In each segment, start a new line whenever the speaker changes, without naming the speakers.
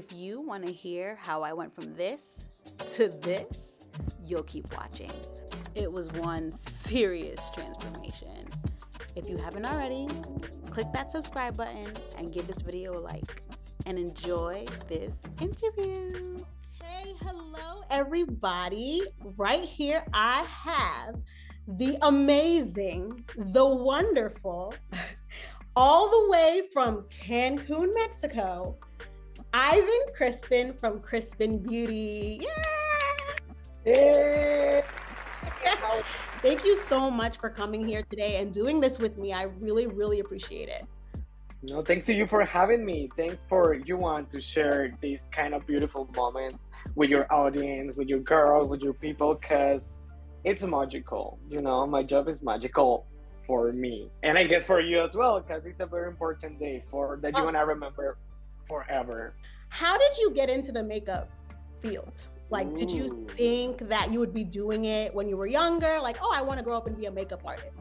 If you want to hear how I went from this to this, you'll keep watching. It was one serious transformation. If you haven't already, click that subscribe button and give this video a like. And enjoy this interview. Hey, hello everybody. Right here I have the amazing, the wonderful, all the way from Cancun, Mexico, Ivan Crispin from Crispin Beauty.
Yeah.
Thank you so much for coming here today and doing this with me. I really, really appreciate it.
No, thanks to you for having me. Thanks for you want to share these kind of beautiful moments with your audience, with your girls, with your people, because it's magical. You know, my job is magical for me, and I guess for you as well, because it's a very important day for that you want to remember forever.
How did you get into the makeup field? Like, did you think that you would be doing it when you were younger? Like, oh, I want to grow up and be a makeup artist.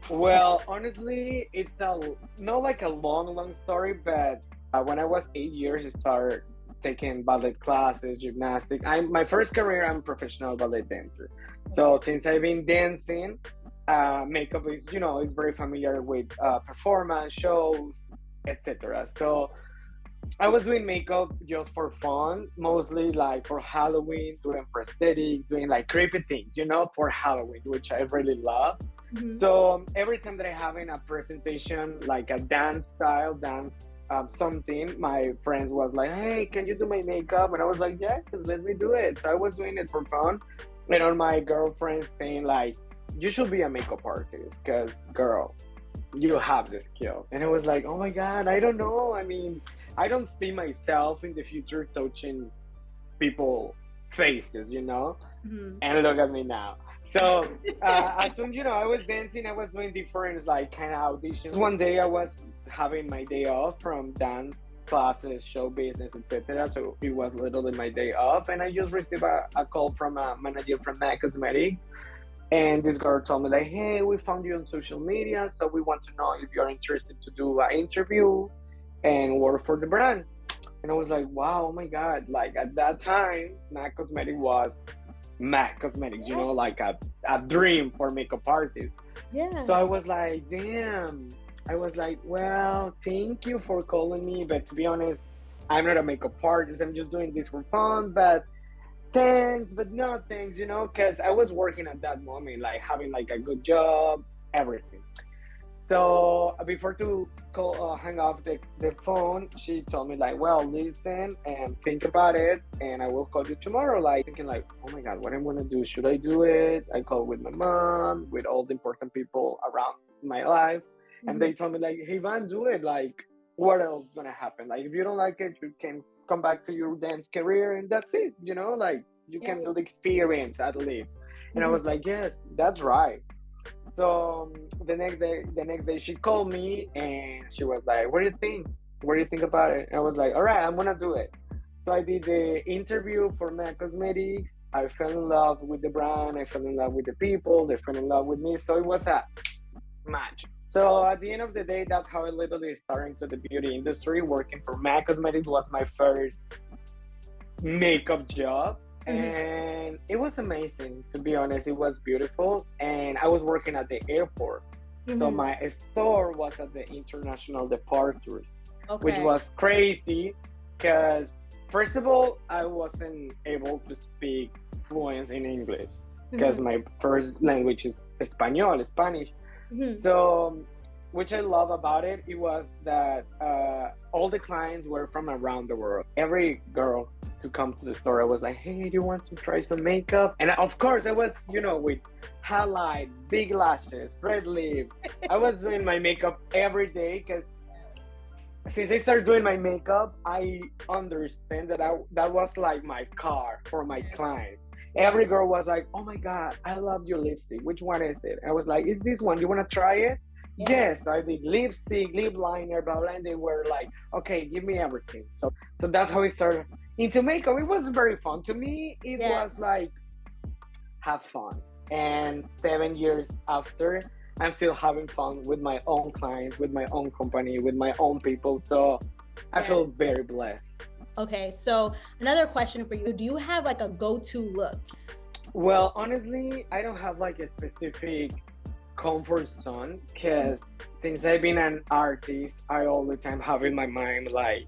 Well, honestly, it's not like a long story, but when I was 8 years, I started taking ballet classes, gymnastics. My first career, I'm a professional ballet dancer. So since I've been dancing, makeup is, it's very familiar with performance, shows, etc. So I was doing makeup just for fun, mostly like for Halloween, doing prosthetics, doing like creepy things, for Halloween, which I really love. Mm-hmm. So every time that I have in a presentation, like a dance something, my friends was like, hey, can you do my makeup? And I was like, yeah, just let me do it. So I was doing it for fun. And all my girlfriends saying like, you should be a makeup artist because, girl, you have the skills. And I was like, oh my God, I don't know. I mean, I don't see myself in the future touching people's faces, Mm-hmm. And look at me now. So as soon, I was dancing, I was doing different like kind of auditions. One day I was having my day off from dance classes, show business, etc. So it was literally my day off, and I just received a call from a manager from MUA Cosmetics. And this girl told me like, hey, we found you on social media, so we want to know if you're interested to do an interview and work for the brand. And I was like, wow, oh my God. Like at that time, MUA Cosmetics was MUA Cosmetics, like a dream for makeup artists.
Yeah.
So I was like, damn. I was like, well, thank you for calling me. But to be honest, I'm not a makeup artist. I'm just doing this for fun. But thanks, but no thanks, because I was working at that moment, like having like a good job, everything. So before to hang off the phone, she told me like, well, listen and think about it, and I will call you tomorrow. Like thinking like, oh my God, what I'm gonna do? Should I do it? I called with my mom, with all the important people around my life, and they told me like, hey Van, do it. Like, what else is gonna happen? Like, if you don't like it, you can come back to your dance career, and that's it. Like you can do the experience at least. And I was like, yes, that's right. So the next day she called me and she was like, what do you think? What do you think about it? And I was like, all right, I'm gonna do it. So I did the interview for MUA Cosmetics. I fell in love with the brand. I fell in love with the people. They fell in love with me. So it was a match. So at the end of the day, that's how I literally started into the beauty industry. Working for MUA Cosmetics was my first makeup job. And it was amazing, to be honest. It was beautiful. And I was working at the airport. So my store was at the international departures, which was crazy because, first of all, I wasn't able to speak fluent in English because my first language is Spanish. So, which I love about it, it was that all the clients were from around the world. Every girl to come to the store, I was like, hey, do you want to try some makeup? And of course I was, with highlight, big lashes, red lips. I was doing my makeup every day because since I started doing my makeup, I understand that was like my car for my clients. Every girl was like, oh my God, I love your lipstick. Which one is it? I was like, is this one? You want to try it? Yes, I did lipstick, lip liner, blah, blah, and they were like, okay, give me everything. So that's how I started into makeup. It was very fun. To me, it was like, have fun. And 7 years after, I'm still having fun with my own clients, with my own company, with my own people. So I feel very blessed.
Okay, so another question for you. Do you have like a go-to look?
Well, honestly, I don't have like a specific comfort zone because since I've been an artist, I all the time have in my mind like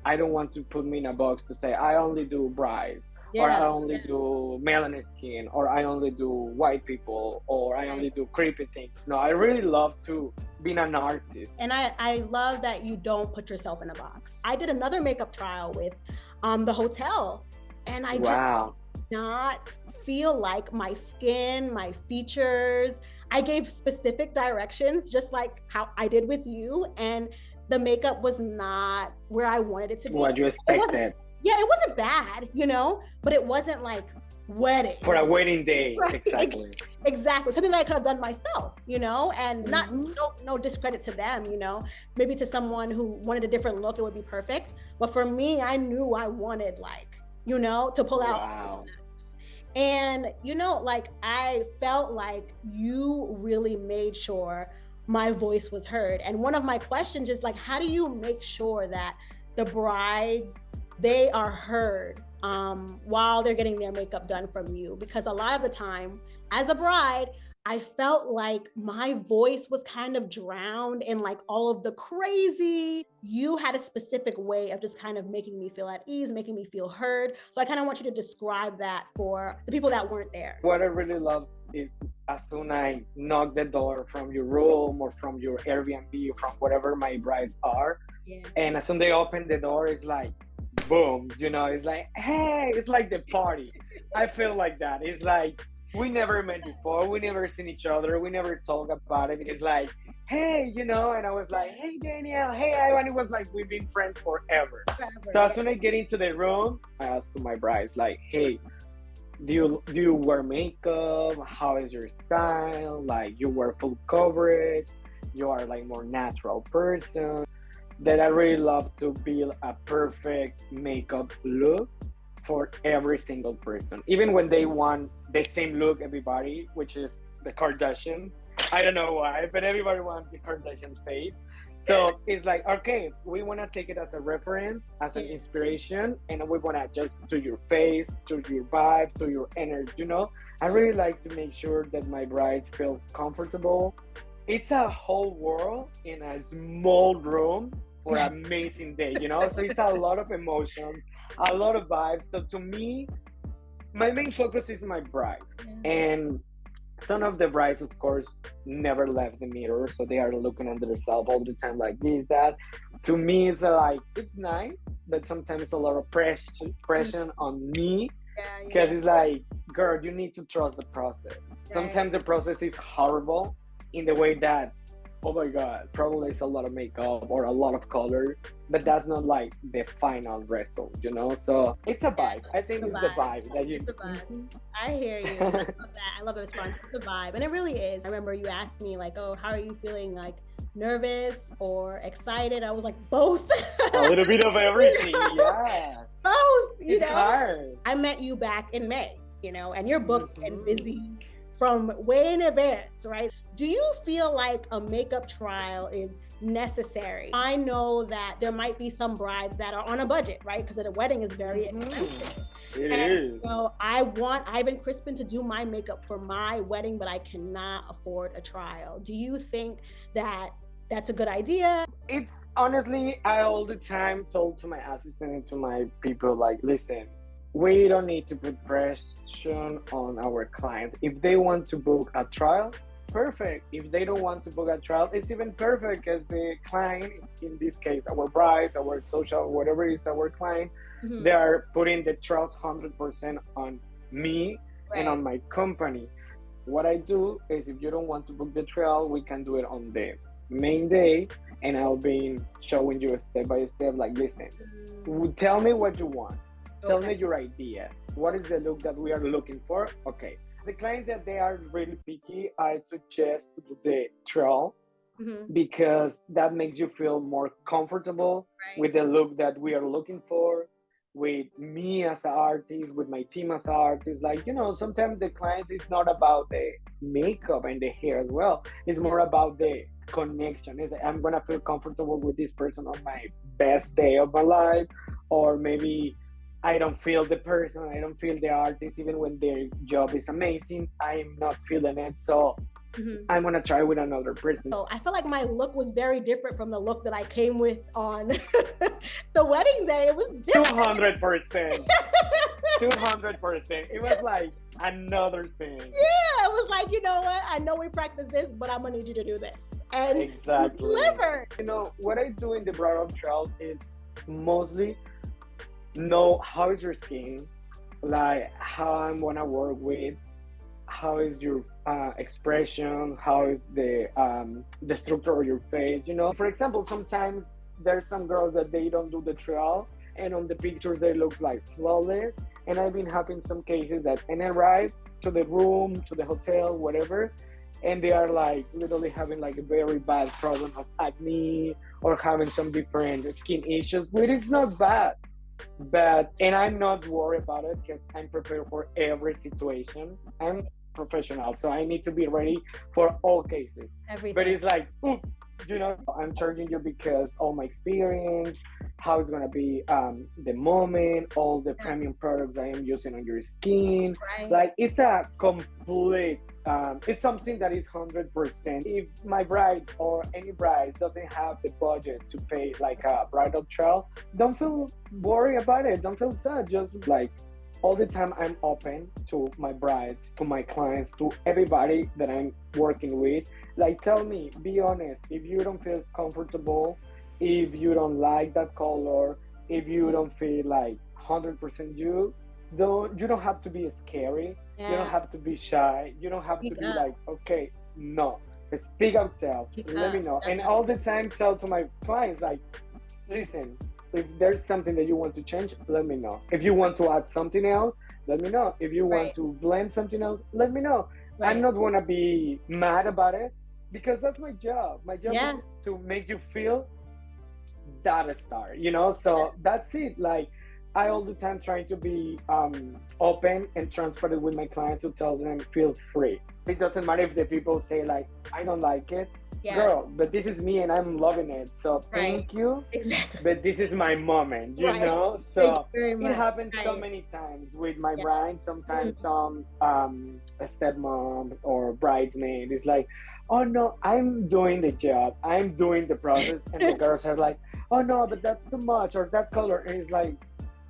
I don't want to put me in a box to say I only do brides or I
Yeah,
only do melanin skin or I only do white people or I only
right.
do creepy things. No, I really love to be an artist.
And I love that you don't put yourself in a box. I did another makeup trial with the hotel, and I just
Wow.
not feel like my skin, my features. I gave specific directions, just like how I did with you, and the makeup was not where I wanted it to be.
What you
It wasn't,
expected
yeah, it wasn't bad, you know, but it wasn't like wedding.
for a
Like,
wedding day.
right,
Exactly.
exactly. Something that I could have done myself, you know, and not
Mhm.
no discredit to them, you know. Maybe to someone who wanted a different look, it would be perfect. But for me, I knew I wanted like, you know, to pull out all the
Wow.
steps. And you know, like I felt like you really made sure my voice was heard. And one of my questions is like, how do you make sure that the brides they are heard while they're getting their makeup done from you? Because a lot of the time, as a bride, I felt like my voice was kind of drowned in like all of the crazy. You had a specific way of just kind of making me feel at ease, making me feel heard. So I kind of want you to describe that for the people that weren't there.
What I really love is as soon I knock the door from your room or from your Airbnb or from whatever my brides are,
Yeah.
and as soon they open the door, it's like boom, you know, it's like hey, it's like the party. I feel like that. It's like we never met before, we never seen each other, we never talk about it. It's like hey, you know, and I was like hey Danielle, hey Ivan. It was like we've been friends forever.
Forever,
So as
yeah.
soon as I get into the room, I ask to my brides like hey, do you wear makeup? How is your style? Like you wear full coverage? You are like more natural person. That I really love to build a perfect makeup look for every single person. Even when they want the same look, everybody, which is the Kardashians. I don't know why, but everybody wants the Kardashian face. So it's like, okay, we want to take it as a reference, as an
Yeah.
inspiration, and we want to adjust to your face, to your vibe, to your energy. You know, I really like to make sure that my brides feel comfortable. It's a whole world in a small room for
Yes.
an amazing day, you know? So it's a lot of emotions, a lot of vibes. So to me, my main focus is my bride.
Yeah.
And some of the brides, of course, never left the mirror, so they are looking at themselves all the time, like this, that. To me, it's like it's nice, but sometimes it's a lot of pressure on me
Yeah,
because
yeah.
it's like, girl, you need to trust the process.
Right.
Sometimes the process is horrible in the way that, oh my god, probably it's a lot of makeup or a lot of color, but that's not like the final result, you know? So it's a vibe. I think
It's a
it's the
vibe.
vibe that you.
It's a vibe. I hear you. I love that. I love the response. It's a vibe. And it really is. I remember you asked me, like, oh, how are you feeling? Like, nervous or excited? I was like, both.
A little bit of everything, yeah.
Both, you
It's
know?
hard.
I met you back in May, you know, and you're booked and
Mhm.
busy from way in advance, right? Do you feel like a makeup trial is necessary? I know that there might be some brides that are on a budget, right? Because a wedding is very expensive.
It
And
is.
so I want Ivan Crispin to do my makeup for my wedding, but I cannot afford a trial. Do you think that that's a good idea?
It's honestly, I all the time told to my assistant and to my people, like, listen, we don't need to put pressure on our clients. If they want to book a trial, perfect. If they don't want to book a trial, it's even perfect because the client, in this case, our brides, our social, whatever is our client,
Mhm.
they are putting the trust 100% on me and on
Right.
my company. What I do is if you don't want to book the trial, we can do it on the main day, and I'll be showing you step by step, like, listen, tell me what you want. Tell me
Okay.
your ideas. What is the look that we are looking for? Okay. The clients that they are really picky, I suggest to do the trial
Mhm.
because that makes you feel more comfortable
Right.
with the look that we are looking for, with me as an artist, with my team as an artist. Like, you know, sometimes the clients is not about the makeup and the hair as well. It's more about the connection. It's I'm gonna feel comfortable with this person on my best day of my life, or maybe I don't feel the person, I don't feel the artist, even when their job is amazing, I'm not feeling it. So I'm gonna try with another person.
So I feel like my look was very different from the look that I came with on the wedding day. It was different.
200%. 200%. It was like another thing.
Yeah, it was like, you know what? I know we practice this, but I'm gonna need you to do this. And
exactly.
delivered.
You know, what I do in the bridal trial is mostly know how is your skin, like how I'm gonna work with, how is your expression, how is the structure of your face. You know, for example, sometimes there's some girls that they don't do the trial, and on the pictures they look like flawless. And I've been having some cases that and arrive to the room, to the hotel, whatever, and they are like literally having like a very bad problem of acne or having some different skin issues, which is not bad. But and I'm not worried about it because I'm prepared for every situation. I'm professional, so I need to be ready for all cases.
Everything.
But it's like, ooh, you know, I'm charging you because all my experience, how it's gonna be the moment, all the premium products I am using on your skin.
Right.
Like it's a complete. It's something that is 100%. If my bride or any bride doesn't have the budget to pay like a bridal trial, don't feel worried about it. Don't feel sad. Just like all the time, I'm open to my brides, to my clients, to everybody that I'm working with. Like, tell me, be honest. If you don't feel comfortable, if you don't like that color, if you don't feel like 100% you don't have to be scary. You don't have to be shy. You don't have to be like, okay, no. Speak out yourself. Let me know. And all the time tell to my clients, like, listen, if there's something that you want to change, let me know. If you want to add something else, let me know. If you want to blend something else, let me know. I'm not gonna be mad about it because that's my job. My job is to make you feel that star, you know? So that's it. Like, I all the time trying to be open and transparent with my clients to tell them feel free. It doesn't matter if the people say like, I don't like it. Girl, but this is me and I'm loving it. So thank you.
Exactly.
But this is my moment, you know? So it happens so many times with my bride. Sometimes some stepmom or bridesmaid is like, oh no, I'm doing the job. I'm doing the process. And the girls are like, oh no, but that's too much or that color. And it's like,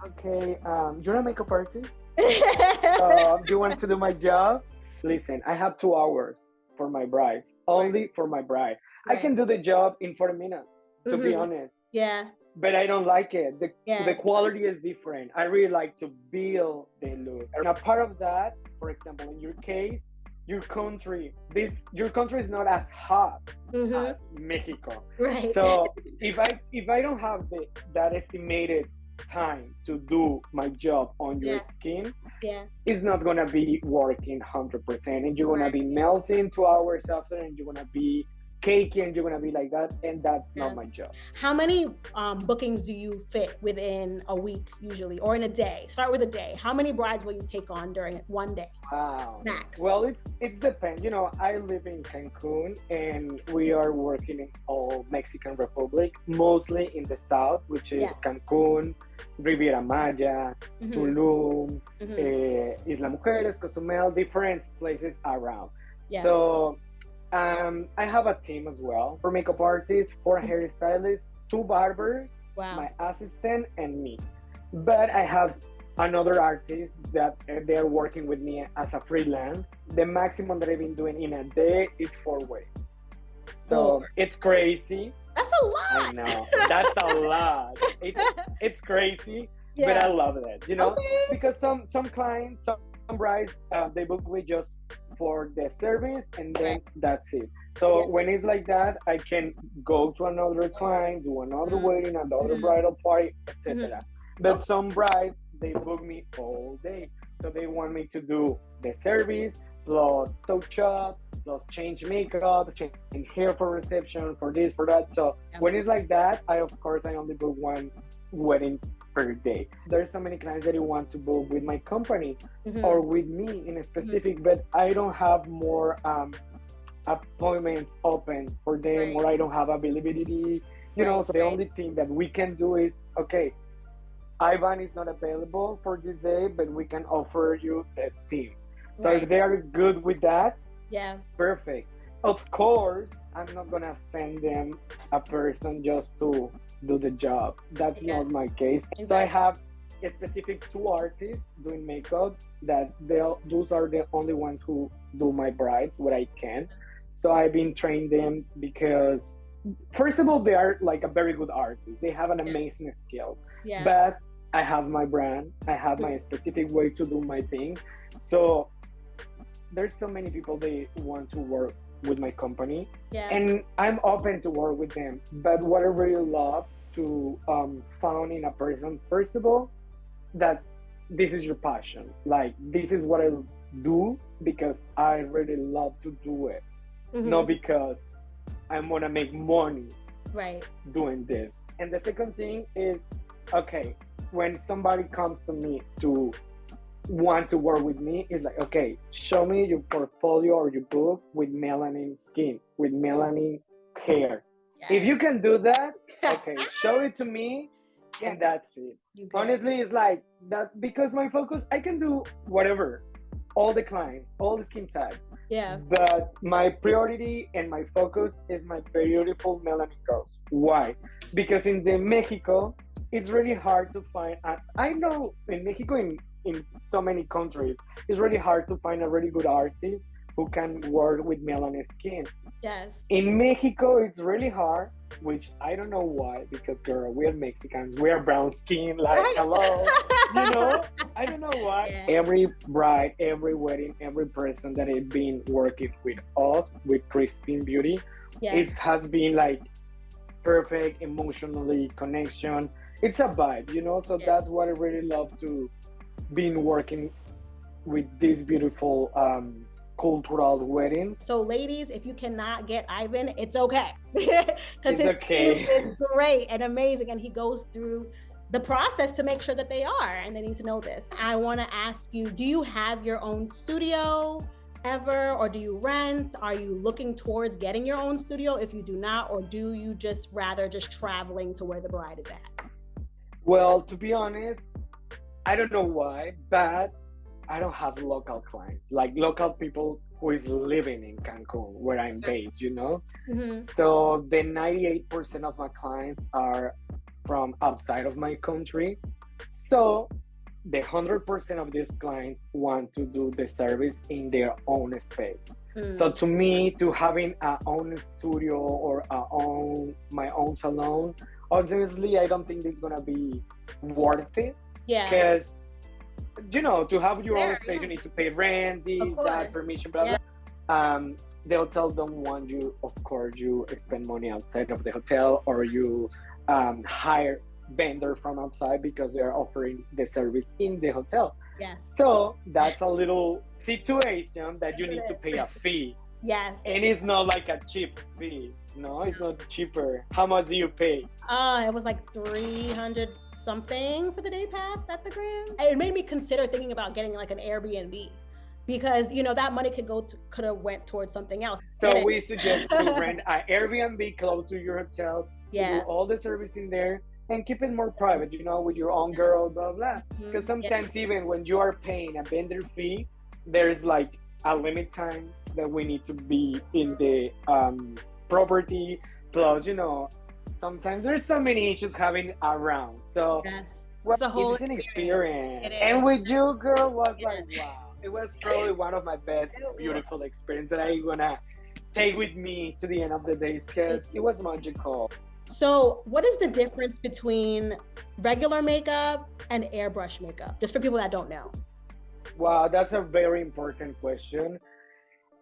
okay, you're a makeup artist? Do you want to do my job? Listen, I have 2 hours for my bride, only for my bride. I can do the job in 40 minutes, to be honest.
Yeah.
But I don't like it. The quality is different. I really like to build the look. And a part of that, for example, in your case, your country is not as hot as Mexico.
Right.
So if I don't have that estimated time to do my job on your skin, it's not gonna be working 100%, and you're gonna be melting 2 hours after, and you're gonna be cakey, and you're gonna be like that, and that's not my job.
How many bookings do you fit within a week usually, or in a day? Start with a day. How many brides will you take on during one day?
Wow.
Max.
Well, it depends. You know, I live in Cancun, and we are working in all Mexican Republic, mostly in the south, which is Cancun, Riviera Maya, Tulum, Isla Mujeres, Cozumel, different places around. So I have a team as well, 4 makeup artists, 4 hairstylists, 2 barbers, my assistant, and me. But I have another artist that they're working with me as a freelance. The maximum that I've been doing in a day is 4 ways. So it's crazy.
That's a lot.
I know. That's a lot. It's crazy, but I love it, you know? Because some clients, some brides, they book me just for the service, and then that's it. So when it's like that, I can go to another client, do another wedding, another bridal party, etc. But some brides, they book me all day. So they want me to do the service, plus touch up, plus change makeup, change hair for reception, for this, for that. So when it's like that, I only book 1 wedding per day. There's so many clients that you want to book with my company or with me in a specific, but I don't have more appointments open for them, or I don't have availability, you know. So the only thing that we can do is, okay, Ivan is not available for this day, but we can offer you the theme. So
Right.
if they are good with that,
Yeah.
perfect. Of course, I'm not gonna send them a person just to do the job. That's
Yeah.
not my case. So I have a specific two artists doing makeup that those are the only ones who do my brides what I can. So I've been trained them because first of all they are like a very good artist. They have an amazing skills.
Yeah.
But I have my brand. I have my specific way to do my thing. So there's so many people they want to work with my company,
Yeah.
and I'm open to work with them. But what I really love to found in a person, first of all, that this is your passion. Like this is what I do because I really love to do it, not because I want to make money
Right.
doing this. And the second thing is, okay, when somebody comes to me to want to work with me, it's like, okay, show me your portfolio or your book with melanin skin, with melanin hair.
Yes.
If you can do that, okay, show it to me, and that's it. Honestly, it's like that because my focus, I can do whatever, all the clients, all the skin types.
Yeah.
But my priority and my focus is my beautiful melanin girls. Why? Because in the Mexico, it's really hard to find. I know in Mexico, in so many countries, it's really hard to find a really good artist who can work with melanin skin.
Yes.
In Mexico, it's really hard, which I don't know why, because girl, we are Mexicans, we are brown skin, like hello, you know? I don't know why.
Yeah.
Every bride, every wedding, every person that has been working with us, with Crispin Beauty, it has been like perfect emotionally connection. It's a vibe, you know? So that's what I really love to been working with these beautiful cultural weddings.
So ladies, if you cannot get Ivan, it's okay. Because his
okay.
team is great and amazing, and he goes through the process to make sure that they are, and they need to know this. I want to ask you, do you have your own studio ever, or do you rent? Are you looking towards getting your own studio if you do not, or do you just rather just traveling to where the bride is at?
Well, to be honest, I don't know why, but I don't have local clients, like local people who is living in Cancun, where I'm based, you know? So the 98% of my clients are from outside of my country. So the 100% of these clients want to do the service in their own space. So to me, to having our own studio or my own salon, obviously, I don't think it's gonna be worth it.
Yeah.
Because, you know, to have your own space, you need to pay rent, this, that, permission, blah, blah. The hotel don't want you, of course, you spend money outside of the hotel, or you hire vendor from outside because they're offering the service in the hotel.
Yes.
So that's a little situation that you need to pay a fee.
Yes.
And it's not like a cheap fee. No, it's not cheaper. How much do you pay?
It was like 300 something for the day pass at the Grand. It made me consider thinking about getting like an Airbnb, because you know that money could have went towards something else.
So we suggest you rent an Airbnb close to your hotel.
Yeah.
Do all the service in there and keep it more private, you know, with your own girl, blah blah. Because sometimes even when you are paying a vendor fee, there's like a limit time that we need to be in the property. Plus, you know, sometimes there's so many issues having around. So
it's a whole
it's an experience. And with you, girl, was like, wow. It was probably one of my best beautiful experiences that I'm gonna take with me to the end of the days, because it was magical.
So what is the difference between regular makeup and airbrush makeup? Just for people that don't know.
Wow, that's a very important question.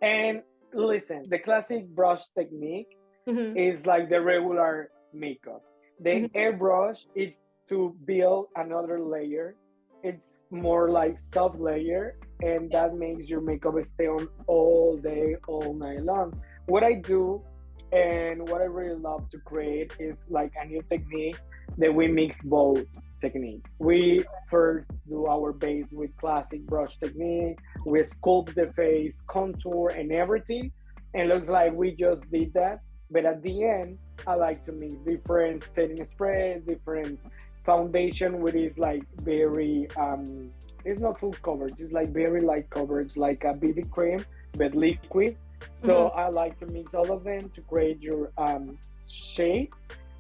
And listen, the classic brush technique is like the regular makeup. The airbrush, it's to build another layer. It's more like soft layer, and that makes your makeup stay on all day, all night long. What I do and what I really love to create is like a new technique that we mix both techniques. We first do our base with classic brush technique. We sculpt the face, contour, and everything. And it looks like we just did that. But at the end, I like to mix different setting sprays, different foundation which is like very it's not full coverage, it's like very light coverage, like a BB cream but liquid. So I like to mix all of them to create your shade,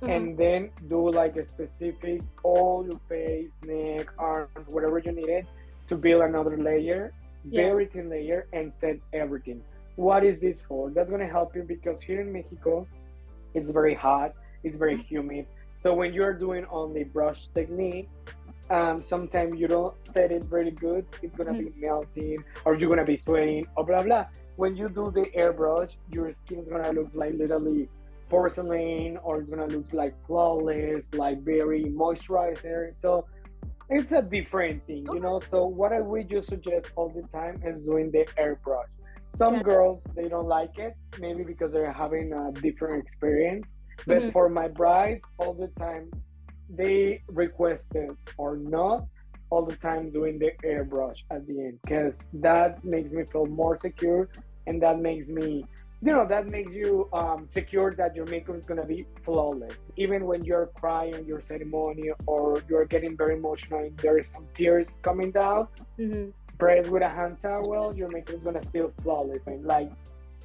and then do like a specific all your face, neck, arms, whatever you needed to build another layer, very thin layer, and set everything. What is this for? That's gonna help you because here in Mexico, it's very hot, it's very humid. So when you're doing only brush technique, sometimes you don't set it very good. It's gonna be melting, or you're gonna be sweating, or blah blah. When you do the airbrush, your skin is gonna look like literally porcelain, or it's gonna look like flawless, like very moisturizer. So it's a different thing, you know. So what I would just suggest all the time is doing the airbrush. Some girls, they don't like it, maybe because they're having a different experience. But for my brides, all the time, they requested or not, all the time doing the airbrush at the end, because that makes me feel more secure, and that makes me, you know, that makes you secure that your makeup is gonna be flawless. Even when you're crying in your ceremony, or you're getting very emotional and there's some tears coming down, press with a hand towel, your makeup is gonna feel flawless and like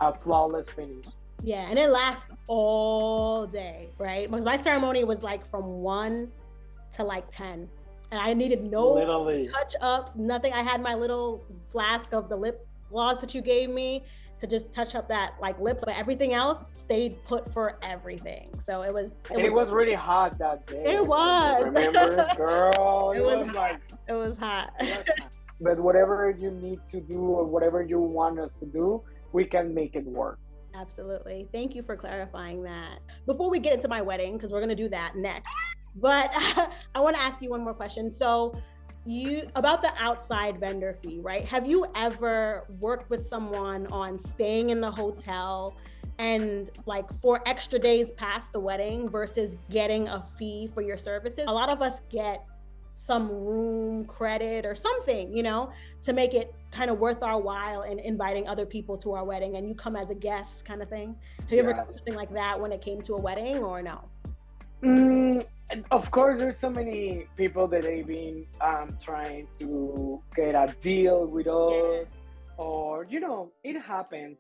a flawless finish.
Yeah, and it lasts all day, right? Because my ceremony was like from 1 to like 10. And I needed no touch-ups, nothing. I had my little flask of the lip gloss that you gave me to just touch up that like lips, but everything else stayed put for everything. So it was
really hot that day.
It was.
Remember, girl?
It was hot. It was hot.
But whatever you need to do, or whatever you want us to do, we can make it work.
Absolutely. Thank you for clarifying that. Before we get into my wedding, because we're going to do that next, but I want to ask you one more question. So about the outside vendor fee, right? Have you ever worked with someone on staying in the hotel and like for extra days past the wedding versus getting a fee for your services? A lot of us get some room credit or something, you know, to make it kind of worth our while in inviting other people to our wedding, and you come as a guest kind of thing. Have you ever done something like that when it came to a wedding, or no?
Of course, there's so many people that they've been trying to get a deal with us, or, you know, it happens.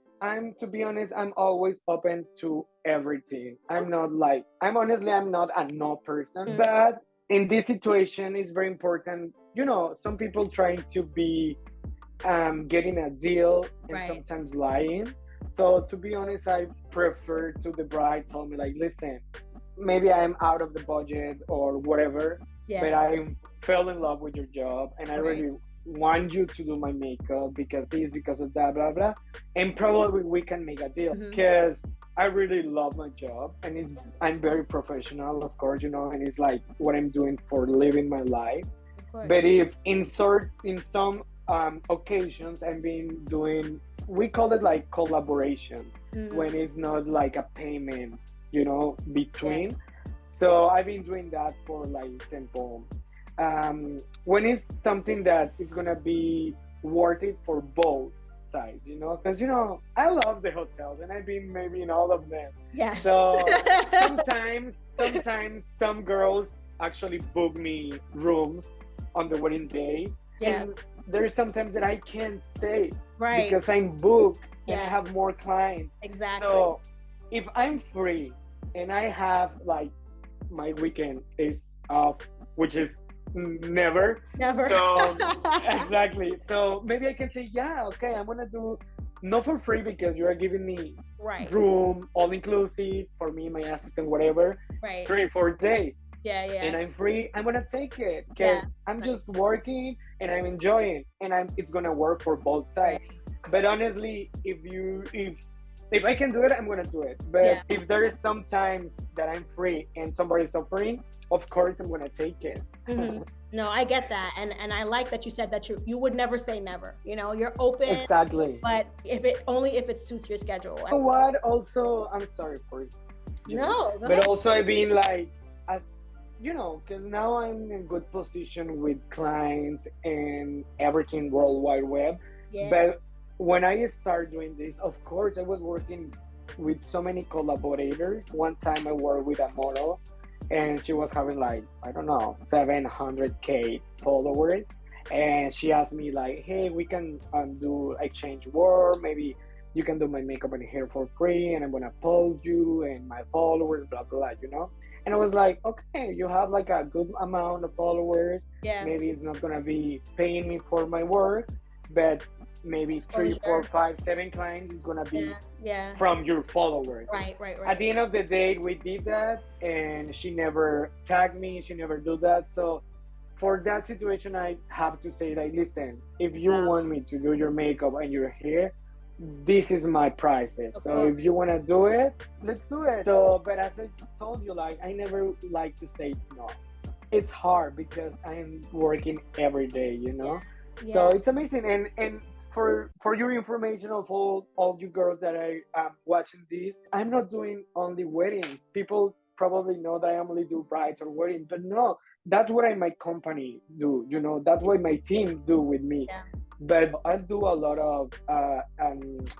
To be honest, I'm always open to everything. I'm not a no person, but in this situation, it's very important. You know, some people trying to be getting a deal and sometimes lying. So to be honest, I prefer to the bride tell me like, listen, maybe I'm out of the budget or whatever, but I fell in love with your job and I really want you to do my makeup because of that, blah blah, and probably we can make a deal, because I really love my job, and I'm very professional, of course, you know, and it's like what I'm doing for living my life. But if in some occasions I've been doing, we call it like collaboration, when it's not like a payment, you know, between. So I've been doing that for like example, when it's something that is gonna be worth it for both sides, you know, because, you know, I love the hotels and I've been maybe in all of them.
Yes.
So sometimes some girls actually book me rooms on the wedding day. And there's sometimes that I can't stay because I'm booked and I have more clients.
Exactly.
So if I'm free and I have like my weekend is off, which is never. So exactly. So maybe I can say, yeah, okay, I'm gonna do not for free because you are giving me room, all inclusive for me, my assistant, whatever. 3-4 days. And I'm free. I'm gonna take it because I'm just working and I'm enjoying, and it's gonna work for both sides. But honestly, if I can do it, I'm gonna do it. But if there is some times that I'm free and somebody's suffering, of course I'm gonna take it.
No, I get that, and I like that you said that you would never say never. You know, you're open.
Exactly.
But if it suits your schedule.
You know what? Also, I'm sorry for you.
No.
But also I've been like, as you know, because now I'm in good position with clients and everything World Wide Web. But when I started doing this, of course, I was working with so many collaborators. One time I worked with a model, and she was having like, I don't know, 700K followers. And she asked me like, hey, we can do exchange work. Maybe you can do my makeup and hair for free, and I'm gonna post you and my followers, blah blah, you know. And I was like, okay, you have like a good amount of followers.
Yeah.
Maybe it's not gonna be paying me for my work, but maybe three, four, five, 7 clients is gonna be from your followers.
Right.
At the end of the day, we did that, and she never tagged me. She never do that. So for that situation, I have to say like, listen, if you want me to do your makeup and your hair, this is my prices. So if you want to do it, let's do it. So, but as I told you, like, I never like to say no. It's hard because I'm working every day, you know. So it's amazing. And for your information of all you girls that are watching this, I'm not doing only weddings. People probably know that I only do brides or weddings, but no, that's what my company do, you know. That's what my team do with me. But I do a lot of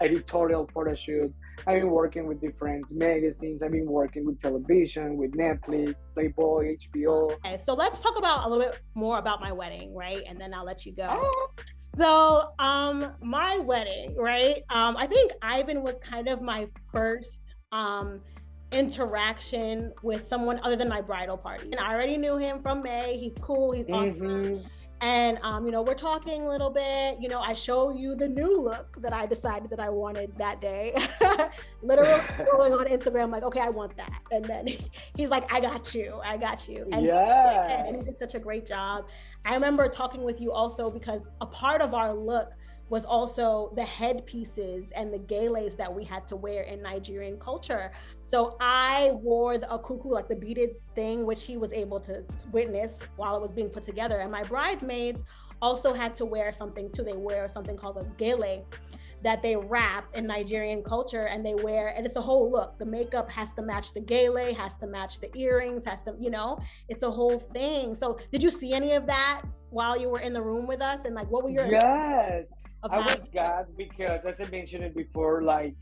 editorial photo shoots. I've been working with different magazines. I've been working with television, with Netflix, Playboy, HBO.
Okay, so let's talk about a little bit more about my wedding, right? And then I'll let you go. So my wedding, right? I think Ivan was kind of my first interaction with someone other than my bridal party. And I already knew him from May. He's cool. He's awesome. And, you know, we're talking a little bit, you know, I show you the new look that I decided that I wanted that day. Literally scrolling on Instagram, like, okay, I want that. And then he's like, I got you. And, and he did such a great job. I remember talking with you also because a part of our look was also the headpieces and the geles that we had to wear in Nigerian culture. So I wore the akuku, like the beaded thing, which he was able to witness while it was being put together. And my bridesmaids also had to wear something too. They wear something called a gele that they wrap in Nigerian culture, and they wear, and it's a whole look. The makeup has to match the gele, has to match the earrings, has to, you know, it's a whole thing. So did you see any of that while you were in the room with us? And like, what were your
I was glad because, as I mentioned it before, like,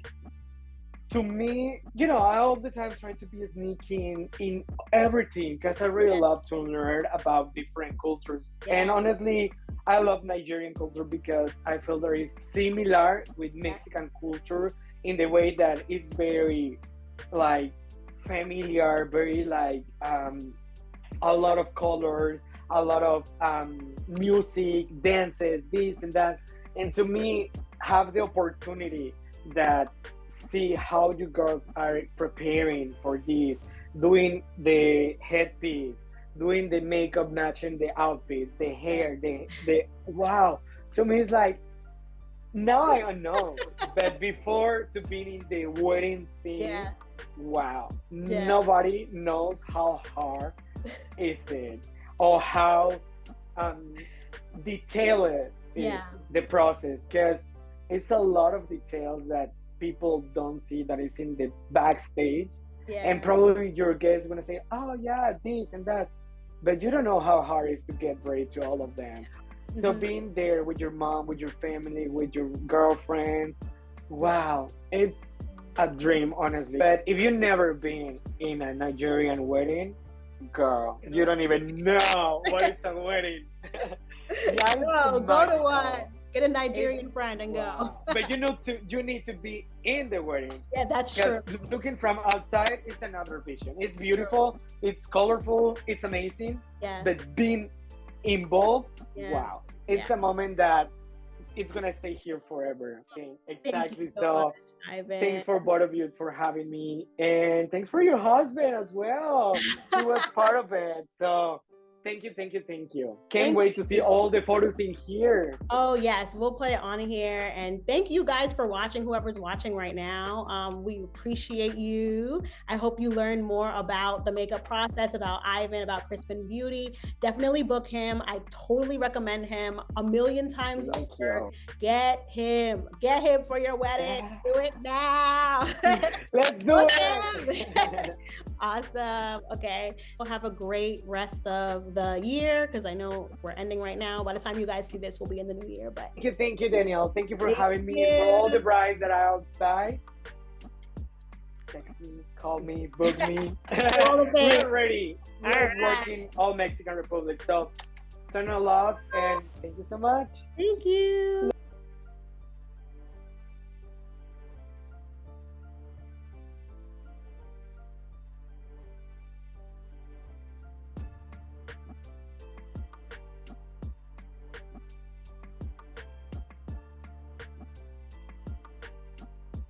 to me, you know, I all the time try to be sneaky in everything because I really love to learn about different cultures. And honestly, I love Nigerian culture because I feel very similar with Mexican culture in the way that it's very, like, familiar, very, like, a lot of colors, a lot of music, dances, this and that. And to me, have the opportunity that see how you girls are preparing for this, doing the headpiece, doing the makeup, matching the outfits, the hair, the wow. To me, it's like, now I know. But before to being in the wedding thing, wow. Nobody knows how hard is it or how detailed is the process, because it's a lot of details that people don't see that is in the backstage. And probably your guest is gonna say, oh yeah, this and that, but you don't know how hard it is to get ready to all of them. So being there with your mom, with your family, with your girlfriends, wow, it's a dream, honestly. But if you've never been in a Nigerian wedding, girl, you don't even know what is a wedding.
Go to one. Get a Nigerian friend and go.
But you need to be in the wedding.
Yeah, that's true.
Looking from outside, it's another vision. It's beautiful, it's colorful, it's amazing. But being involved, wow, it's a moment that it's gonna stay here forever. Okay, exactly. So thanks for both of you for having me, and thanks for your husband as well. He was part of it. So thank you. Can't wait to see all the photos in here.
Oh yes, we'll put it on here. And thank you guys for watching, whoever's watching right now. We appreciate you. I hope you learned more about the makeup process, about Ivan, about Crispin Beauty. Definitely book him. I totally recommend him 1,000,000 times over. Get him for your wedding. Do it now.
Let's do it.
Awesome. Okay, we'll have a great rest of the year, because I know we're ending right now. By the time you guys see this, we'll be in the new year. But
thank you, Danielle. Thank you for having me, and for all the brides that are outside. text me, call me, book me.
All of it.
We're ready. We're working all Mexican Republic. So, turn a love and thank you so much.
Thank you.